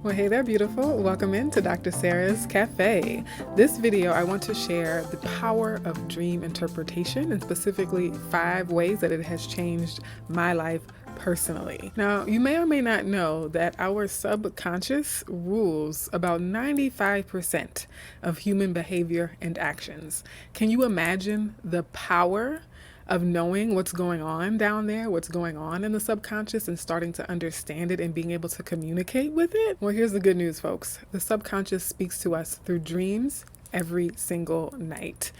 Well, hey there, beautiful. Welcome into Dr. Sarah's Cafe. This video, I want to share the power of dream interpretation and specifically 5 ways that it has changed my life personally. Now, you may or may not know that our subconscious rules about 95% of human behavior and actions. Can you imagine the power of knowing what's going on down there, what's going on in the subconscious, and starting to understand it and being able to communicate with it? Well, here's the good news, folks. The subconscious speaks to us through dreams every single night.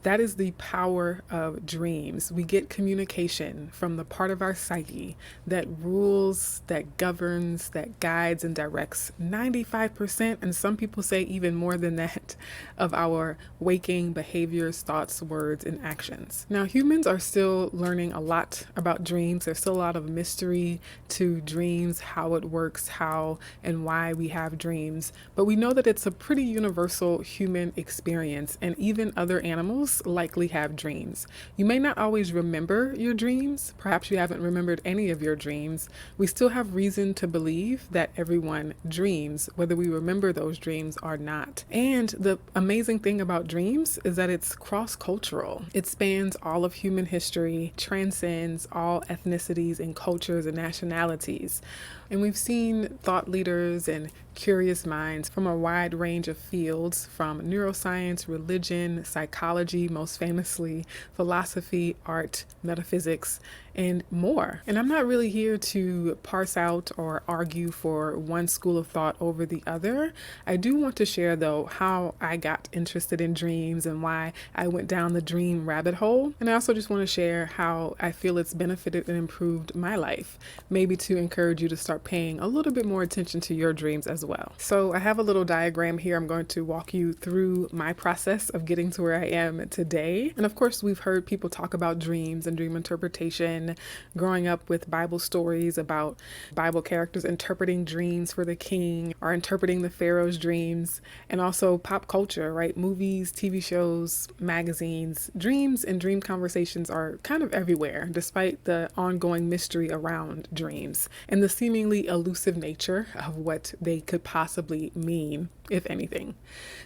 That is the power of dreams. We get communication from the part of our psyche that rules, that governs, that guides and directs 95%, and some people say even more than that, of our waking behaviors, thoughts, words, and actions. Now, humans are still learning a lot about dreams. There's still a lot of mystery to dreams, how it works, how and why we have dreams. But we know that it's a pretty universal human experience, and even other animals likely have dreams. You may not always remember your dreams. Perhaps you haven't remembered any of your dreams. We still have reason to believe that everyone dreams, whether we remember those dreams or not. And the amazing thing about dreams is that it's cross-cultural. It spans all of human history, transcends all ethnicities and cultures and nationalities. And we've seen thought leaders and curious minds from a wide range of fields, from neuroscience, religion, psychology, most famously, philosophy, art, metaphysics, and more. And I'm not really here to parse out or argue for one school of thought over the other. I do want to share, though, how I got interested in dreams and why I went down the dream rabbit hole. And I also just want to share how I feel it's benefited and improved my life, maybe to encourage you to start paying a little bit more attention to your dreams as well. So I have a little diagram here. I'm going to walk you through my process of getting to where I am today. And of course, we've heard people talk about dreams and dream interpretation, growing up with Bible stories about Bible characters interpreting dreams for the king or interpreting the Pharaoh's dreams, and also pop culture, right? Movies, TV shows, magazines. Dreams and dream conversations are kind of everywhere, despite the ongoing mystery around dreams and the seemingly elusive nature of what they could possibly mean, if anything.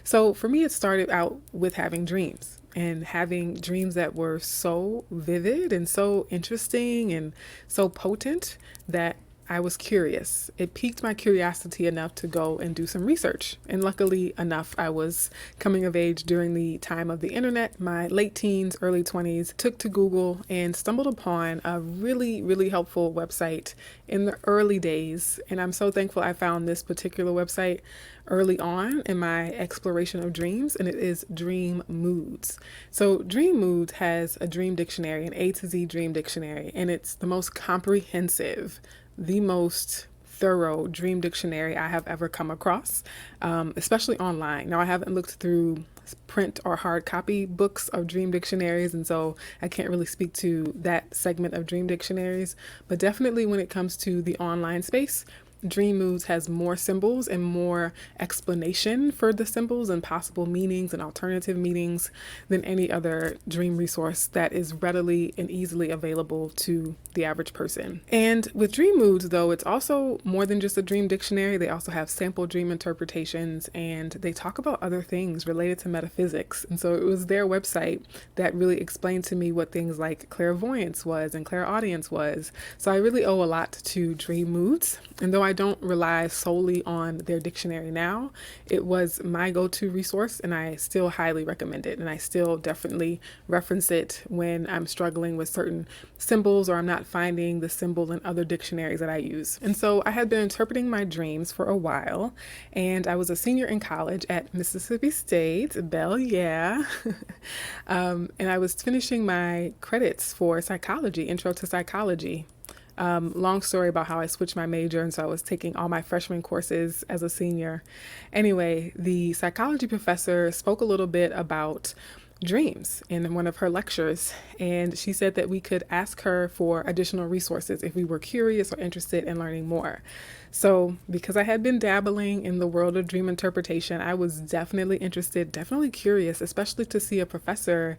So for me, it started out with having dreams. And having dreams that were so vivid and so interesting and so potent that I was curious. It piqued my curiosity enough to go and do some research. And luckily enough, I was coming of age during the time of the internet, my late teens, early 20s, took to Google and stumbled upon a really, really helpful website in the early days. And I'm so thankful I found this particular website early on in my exploration of dreams, and it is Dream Moods. So Dream Moods has a dream dictionary, an A to Z dream dictionary, and it's the most comprehensive, the most thorough dream dictionary I have ever come across, especially online. Now, I haven't looked through print or hard copy books of dream dictionaries, and so I can't really speak to that segment of dream dictionaries, but definitely when it comes to the online space, Dream Moods has more symbols and more explanation for the symbols and possible meanings and alternative meanings than any other dream resource that is readily and easily available to the average person. And with Dream Moods, though, it's also more than just a dream dictionary. They also have sample dream interpretations, and they talk about other things related to metaphysics. And so it was their website that really explained to me what things like clairvoyance was and clairaudience was. So I really owe a lot to Dream Moods. And though I don't rely solely on their dictionary now, it was my go-to resource, and I still highly recommend it. And I still definitely reference it when I'm struggling with certain symbols or I'm not finding the symbol in other dictionaries that I use. And so I had been interpreting my dreams for a while, and I was a senior in college at Mississippi State, Bell, yeah. And I was finishing my credits for psychology, intro to psychology. Long story about how I switched my major, and so I was taking all my freshman courses as a senior. Anyway, the psychology professor spoke a little bit about dreams in one of her lectures, and she said that we could ask her for additional resources if we were curious or interested in learning more. So because I had been dabbling in the world of dream interpretation, I was definitely interested, definitely curious, especially to see a professor,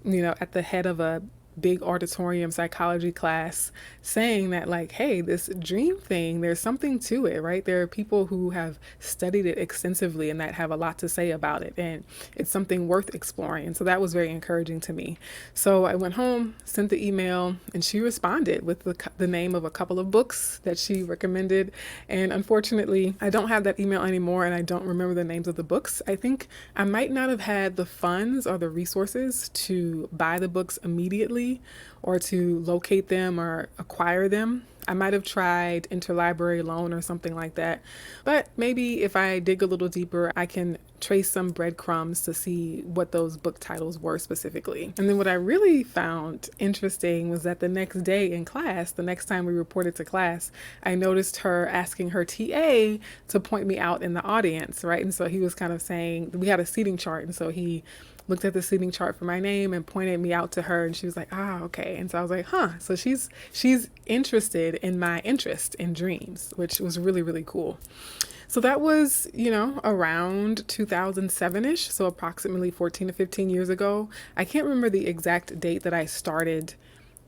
at the head of a big auditorium psychology class saying that, like, hey, this dream thing, there's something to it, right? There are people who have studied it extensively and that have a lot to say about it, and it's something worth exploring. And so that was very encouraging to me. So I went home, sent the email, and she responded with the name of a couple of books that she recommended. And unfortunately, I don't have that email anymore, and I don't remember the names of the books. I think I might not have had the funds or the resources to buy the books immediately or to locate them or acquire them. I might have tried interlibrary loan or something like that. But maybe if I dig a little deeper, I can trace some breadcrumbs to see what those book titles were specifically. And then what I really found interesting was that the next day in class, the next time we reported to class, I noticed her asking her TA to point me out in the audience, right? And so he was kind of saying, we had a seating chart, and so he looked at the seating chart for my name and pointed me out to her, and she was like, okay. And so I was like, so she's interested in my interest in dreams, which was really, really cool. So that was, around 2007-ish, so approximately 14 to 15 years ago. I can't remember the exact date that I started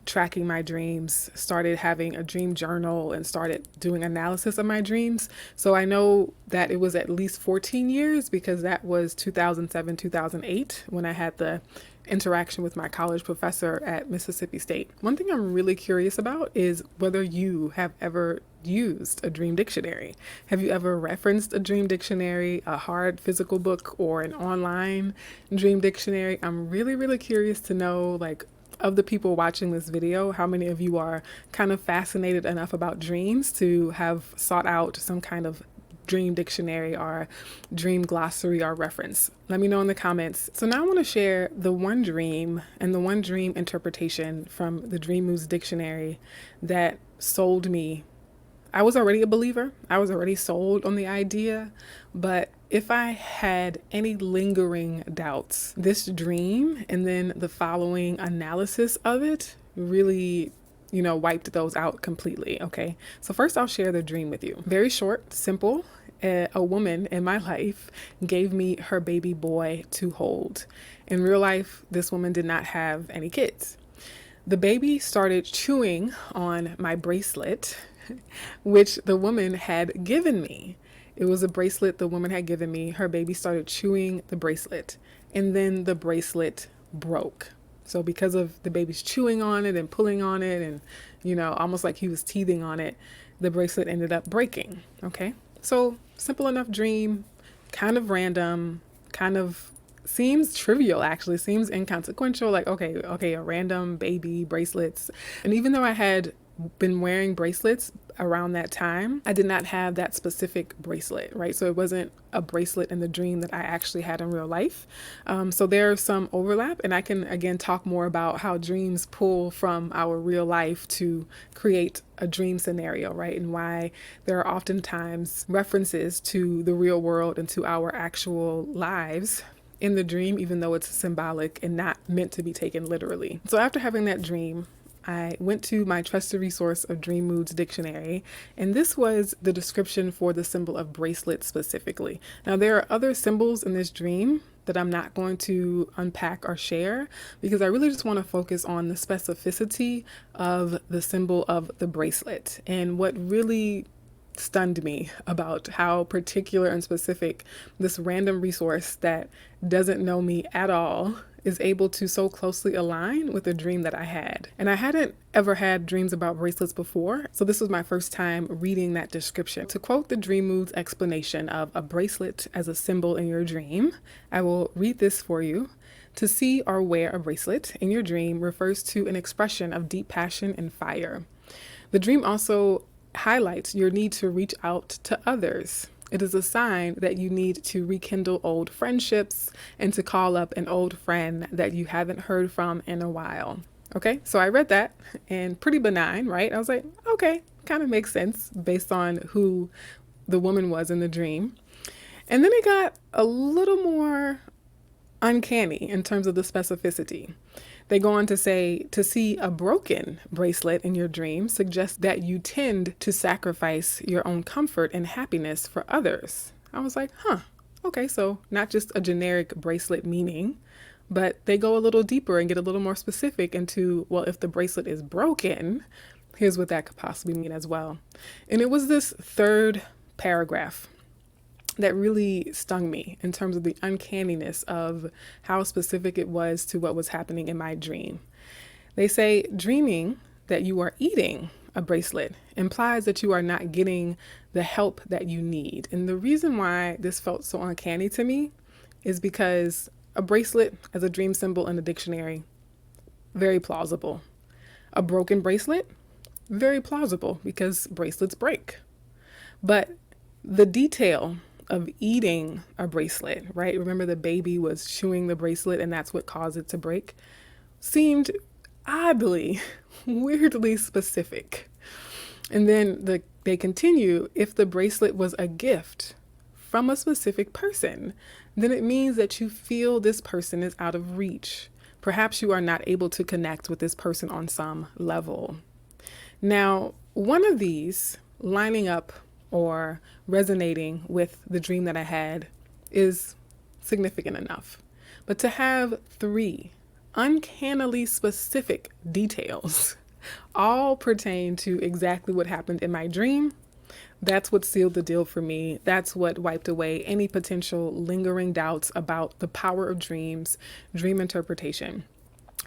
tracking my dreams, started having a dream journal, and started doing analysis of my dreams. So I know that it was at least 14 years because that was 2007, 2008 when I had the interaction with my college professor at Mississippi State. One thing I'm really curious about is whether you have ever used a dream dictionary. Have you ever referenced a dream dictionary, a hard physical book, or an online dream dictionary? I'm really, really curious to know, like, of the people watching this video, how many of you are kind of fascinated enough about dreams to have sought out some kind of dream dictionary or dream glossary or reference? Let me know in the comments. So now I want to share the one dream and the one dream interpretation from the Dream Moods Dictionary that sold me. I was already a believer. I was already sold on the idea, but if I had any lingering doubts, this dream and then the following analysis of it really, wiped those out completely. Okay. So first I'll share the dream with you. Very short, simple. A woman in my life gave me her baby boy to hold. In real life, this woman did not have any kids. The baby started chewing on my bracelet, which the woman had given me. It was a bracelet the woman had given me. Her baby started chewing the bracelet, and then the bracelet broke. So because of the baby's chewing on it and pulling on it and, almost like he was teething on it, the bracelet ended up breaking. Okay. So simple enough dream, kind of random, kind of seems trivial, actually seems inconsequential. Like, okay, a random baby bracelets. And even though I had been wearing bracelets around that time, I did not have that specific bracelet, right? So it wasn't a bracelet in the dream that I actually had in real life. So there's some overlap, and I can again talk more about how dreams pull from our real life to create a dream scenario, right? And why there are oftentimes references to the real world and to our actual lives in the dream, even though it's symbolic and not meant to be taken literally. So after having that dream, I went to my trusted resource of Dream Moods Dictionary, and this was the description for the symbol of bracelet specifically. Now, there are other symbols in this dream that I'm not going to unpack or share because I really just want to focus on the specificity of the symbol of the bracelet. And what really stunned me about how particular and specific this random resource that doesn't know me at all is able to so closely align with the dream that I had. And I hadn't ever had dreams about bracelets before, so this was my first time reading that description. To quote the Dream Moods explanation of a bracelet as a symbol in your dream, I will read this for you. To see or wear a bracelet in your dream refers to an expression of deep passion and fire. The dream also highlights your need to reach out to others. It is a sign that you need to rekindle old friendships and to call up an old friend that you haven't heard from in a while. Okay, so I read that and pretty benign, right? I was like, okay, kind of makes sense based on who the woman was in the dream. And then it got a little more uncanny in terms of the specificity. They go on to say, to see a broken bracelet in your dream suggests that you tend to sacrifice your own comfort and happiness for others. I was like, okay, so not just a generic bracelet meaning, But they go a little deeper and get a little more specific into, well, if the bracelet is broken, here's what that could possibly mean as well. And it was this third paragraph that really stung me in terms of the uncanniness of how specific it was to what was happening in my dream. They say dreaming that you are eating a bracelet implies that you are not getting the help that you need. And the reason why this felt so uncanny to me is because a bracelet as a dream symbol in the dictionary, very plausible. A broken bracelet, very plausible because bracelets break. But the detail of eating a bracelet, right? Remember the baby was chewing the bracelet and that's what caused it to break? Seemed oddly, weirdly specific. And then they continue, if the bracelet was a gift from a specific person, then it means that you feel this person is out of reach. Perhaps you are not able to connect with this person on some level. Now, one of these lining up or resonating with the dream that I had is significant enough. But to have three uncannily specific details all pertain to exactly what happened in my dream, that's what sealed the deal for me. That's what wiped away any potential lingering doubts about the power of dreams, dream interpretation,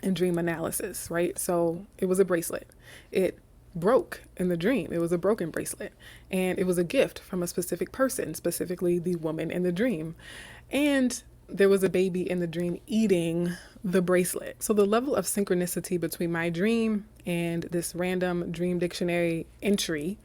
and dream analysis, right? So it was a bracelet. It broke in the dream. It was a broken bracelet. And it was a gift from a specific person, specifically the woman in the dream. And there was a baby in the dream eating the bracelet. So the level of synchronicity between my dream and this random dream dictionary entry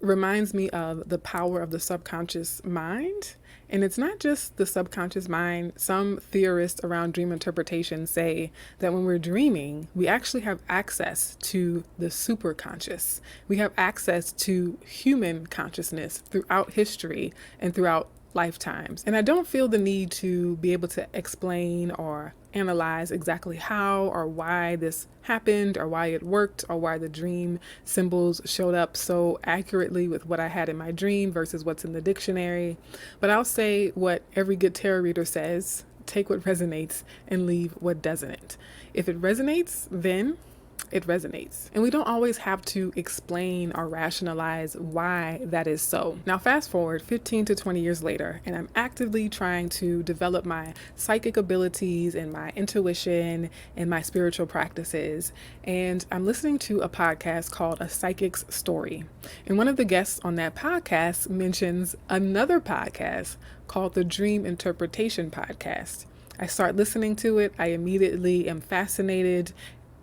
reminds me of the power of the subconscious mind. And it's not just the subconscious mind. Some theorists around dream interpretation say that when we're dreaming, we actually have access to the superconscious. We have access to human consciousness throughout history and throughout lifetimes. And I don't feel the need to be able to explain or analyze exactly how or why this happened or why it worked or why the dream symbols showed up so accurately with what I had in my dream versus what's in the dictionary. But I'll say what every good tarot reader says: take what resonates and leave what doesn't. If it resonates, then it resonates. And we don't always have to explain or rationalize why that is so. Now, fast forward 15 to 20 years later, and I'm actively trying to develop my psychic abilities and my intuition and my spiritual practices. And I'm listening to a podcast called A Psychic's Story. And one of the guests on that podcast mentions another podcast called the Dream Interpretation Podcast. I start listening to it. I immediately am fascinated.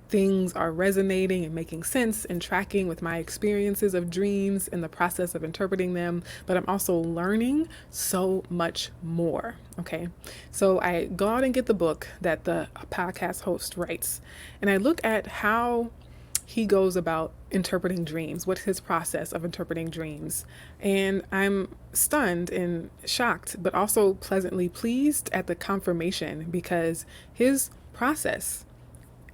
Things are resonating and making sense and tracking with my experiences of dreams in the process of interpreting them, but I'm also learning so much more. Okay. So I go out and get the book that the podcast host writes, and I look at how he goes about interpreting dreams, what's his process of interpreting dreams. And I'm stunned and shocked, but also pleasantly pleased at the confirmation, because his process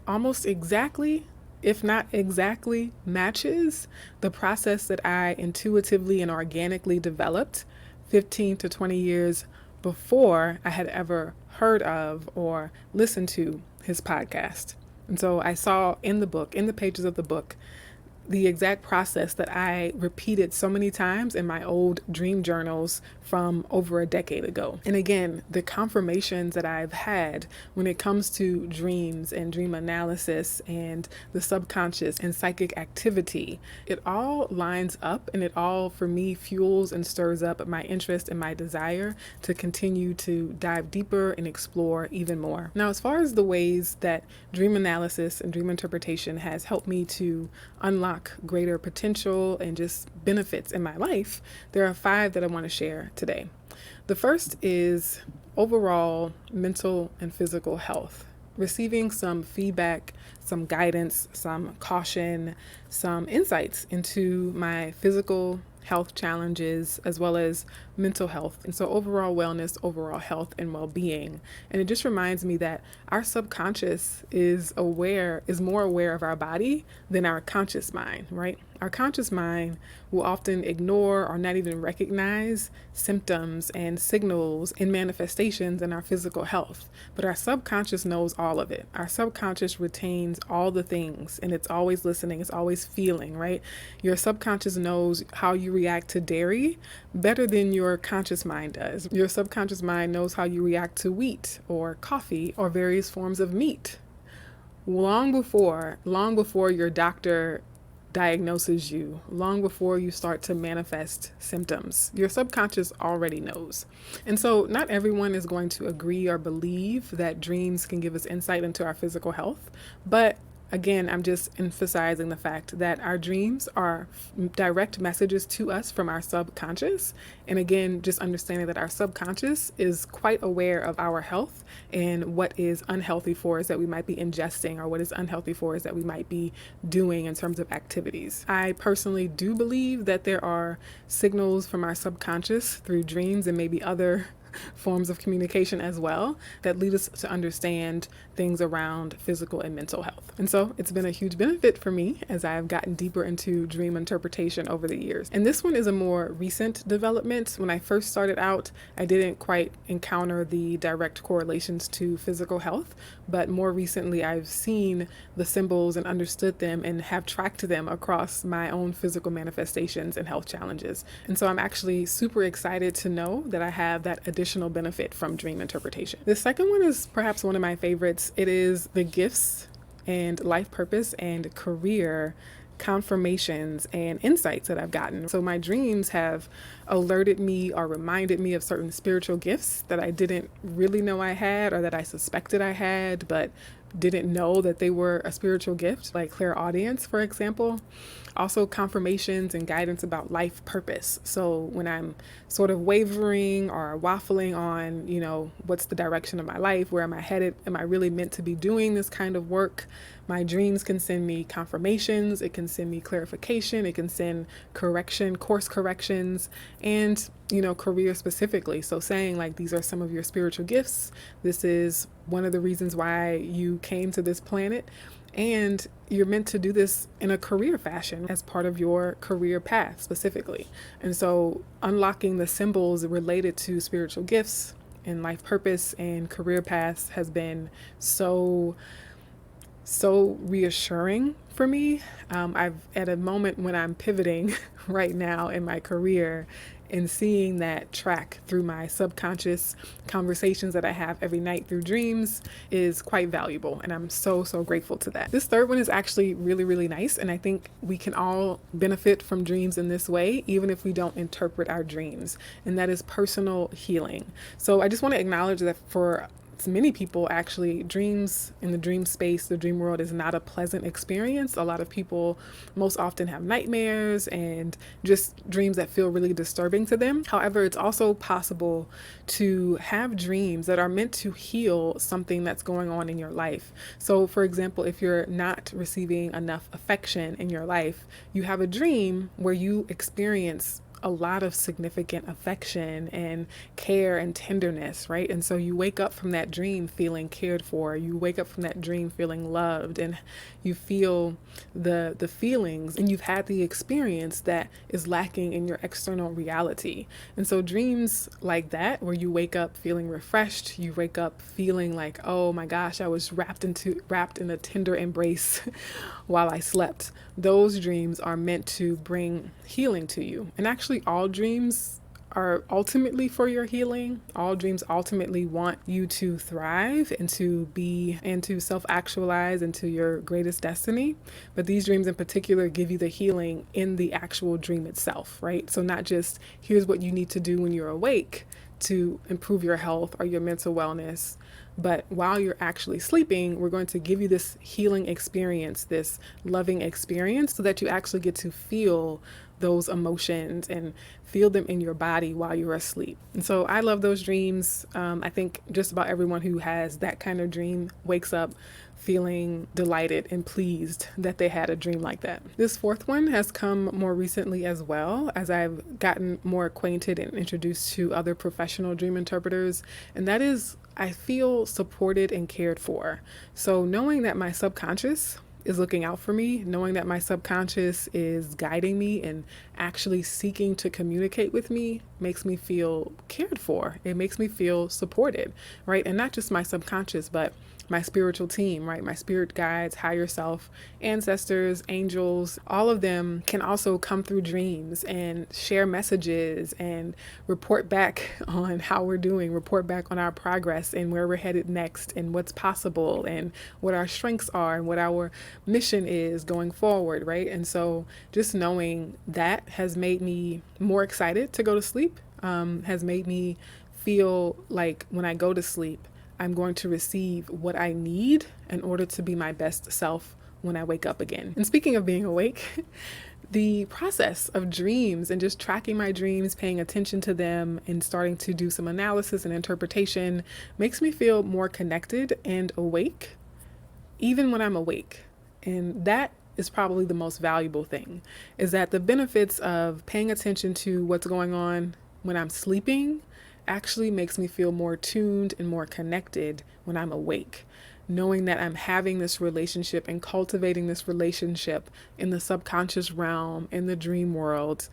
almost exactly, if not exactly, matches the process that I intuitively and organically developed 15 to 20 years before I had ever heard of or listened to his podcast. And so I saw in the book, in the pages of the book, the exact process that I repeated so many times in my old dream journals from over a decade ago. And again, the confirmations that I've had when it comes to dreams and dream analysis and the subconscious and psychic activity, it all lines up, and it all, for me, fuels and stirs up my interest and my desire to continue to dive deeper and explore even more. Now, as far as the ways that dream analysis and dream interpretation has helped me to unlock greater potential and just benefits in my life, there are 5 that I want to share today. The first is overall mental and physical health. Receiving some feedback, some guidance, some caution, some insights into my physical health challenges as well as mental health. And so overall wellness, overall health and well-being. And it just reminds me that our subconscious is more aware of our body than our conscious mind, right? Our conscious mind will often ignore or not even recognize symptoms and signals and manifestations in our physical health. But our subconscious knows all of it. Our subconscious retains all the things, and it's always listening, it's always feeling, right? Your subconscious knows how you react to dairy better than your conscious mind does. Your subconscious mind knows how you react to wheat or coffee or various forms of meat. Long before your doctor diagnoses you, long before you start to manifest symptoms, your subconscious already knows. And so not everyone is going to agree or believe that dreams can give us insight into our physical health, but again, I'm just emphasizing the fact that our dreams are direct messages to us from our subconscious. And again, just understanding that our subconscious is quite aware of our health and what is unhealthy for us that we might be ingesting, or what is unhealthy for us that we might be doing in terms of activities. I personally do believe that there are signals from our subconscious through dreams and maybe other forms of communication as well that lead us to understand things around physical and mental health. And so it's been a huge benefit for me as I've gotten deeper into dream interpretation over the years. And this one is a more recent development. When I first started out, I didn't quite encounter the direct correlations to physical health, but more recently I've seen the symbols and understood them and have tracked them across my own physical manifestations and health challenges. And so I'm actually super excited to know that I have that additional benefit from dream interpretation. The second one is perhaps one of my favorites. It is the gifts and life purpose and career confirmations and insights that I've gotten. So my dreams have alerted me or reminded me of certain spiritual gifts that I didn't really know I had, or that I suspected I had, but didn't know that they were a spiritual gift, like clairaudience, for example. Also confirmations and guidance about life purpose. So when I'm sort of wavering or waffling on, what's the direction of my life? Where am I headed? Am I really meant to be doing this kind of work? My dreams can send me confirmations. It can send me clarification. It can send course corrections, and, career specifically. So saying like, these are some of your spiritual gifts. This is one of the reasons why you came to this planet. And you're meant to do this in a career fashion as part of your career path specifically. And so unlocking the symbols related to spiritual gifts and life purpose and career paths has been so reassuring for me. I've at a moment when I'm pivoting right now in my career, and seeing that track through my subconscious conversations that I have every night through dreams is quite valuable. And I'm so grateful to that. This third one is actually really, really nice. And I think we can all benefit from dreams in this way, even if we don't interpret our dreams. And that is personal healing. So I just want to acknowledge that for many people, actually, dreams in the dream space, the dream world, is not a pleasant experience. A lot of people most often have nightmares and just dreams that feel really disturbing to them. However, it's also possible to have dreams that are meant to heal something that's going on in your life. So, for example, if you're not receiving enough affection in your life, you have a dream where you experience a lot of significant affection and care and tenderness, right? And so you wake up from that dream feeling cared for. You wake up from that dream feeling loved, and you feel the feelings, and you've had the experience that is lacking in your external reality. And so dreams like that, where you wake up feeling refreshed, you wake up feeling like, oh my gosh, I was wrapped in a tender embrace while I slept. Those dreams are meant to bring healing to you. And actually, all dreams are ultimately for your healing. All dreams ultimately want you to thrive and to be and to self-actualize into your greatest destiny. But these dreams in particular give you the healing in the actual dream itself, right? So not just here's what you need to do when you're awake to improve your health or your mental wellness, but while you're actually sleeping, we're going to give you this healing experience, this loving experience, so that you actually get to feel those emotions and feel them in your body while you're asleep. And so I love those dreams. I think just about everyone who has that kind of dream wakes up feeling delighted and pleased that they had a dream like that. This fourth one has come more recently as well, as I've gotten more acquainted and introduced to other professional dream interpreters, and that is, I feel supported and cared for. So knowing that my subconscious is looking out for me, knowing that my subconscious is guiding me and actually seeking to communicate with me makes me feel cared for. It makes me feel supported, right? And not just my subconscious, but my spiritual team, right? My spirit guides, higher self, ancestors, angels, all of them can also come through dreams and share messages and report back on how we're doing, report back on our progress and where we're headed next and what's possible and what our strengths are and what our mission is going forward, right? And so just knowing that has made me more excited to go to sleep, has made me feel like when I go to sleep, I'm going to receive what I need in order to be my best self when I wake up again. And speaking of being awake, the process of dreams and just tracking my dreams, paying attention to them, and starting to do some analysis and interpretation makes me feel more connected and awake, even when I'm awake. And that is probably the most valuable thing, is that the benefits of paying attention to what's going on when I'm sleeping actually makes me feel more tuned and more connected when I'm awake. Knowing that I'm having this relationship and cultivating this relationship in the subconscious realm, in the dream world,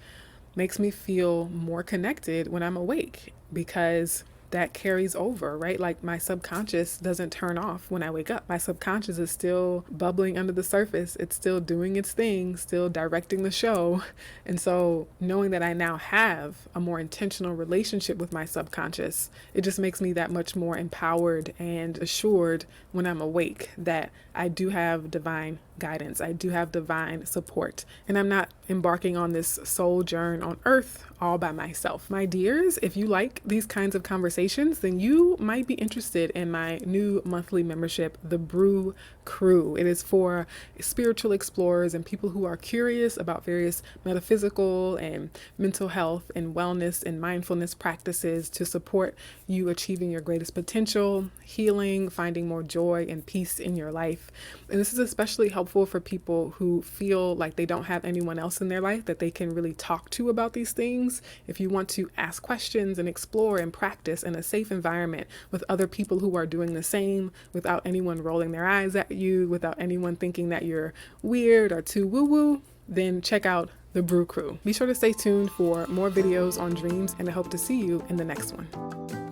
makes me feel more connected when I'm awake, because that carries over, right? Like my subconscious doesn't turn off when I wake up. My subconscious is still bubbling under the surface. It's still doing its thing, still directing the show. And so knowing that I now have a more intentional relationship with my subconscious, it just makes me that much more empowered and assured when I'm awake that I do have divine guidance. I do have divine support. And I'm not embarking on this sojourn on earth all by myself. My dears, if you like these kinds of conversations, then you might be interested in my new monthly membership, the Brew Crew. It is for spiritual explorers and people who are curious about various metaphysical and mental health and wellness and mindfulness practices to support you achieving your greatest potential, healing, finding more joy and peace in your life. And this is especially helpful for people who feel like they don't have anyone else in their life that they can really talk to about these things. If you want to ask questions and explore and practice in a safe environment with other people who are doing the same, without anyone rolling their eyes at you, without anyone thinking that you're weird or too woo-woo, then check out the Brew Crew. Be sure to stay tuned for more videos on dreams, and I hope to see you in the next one.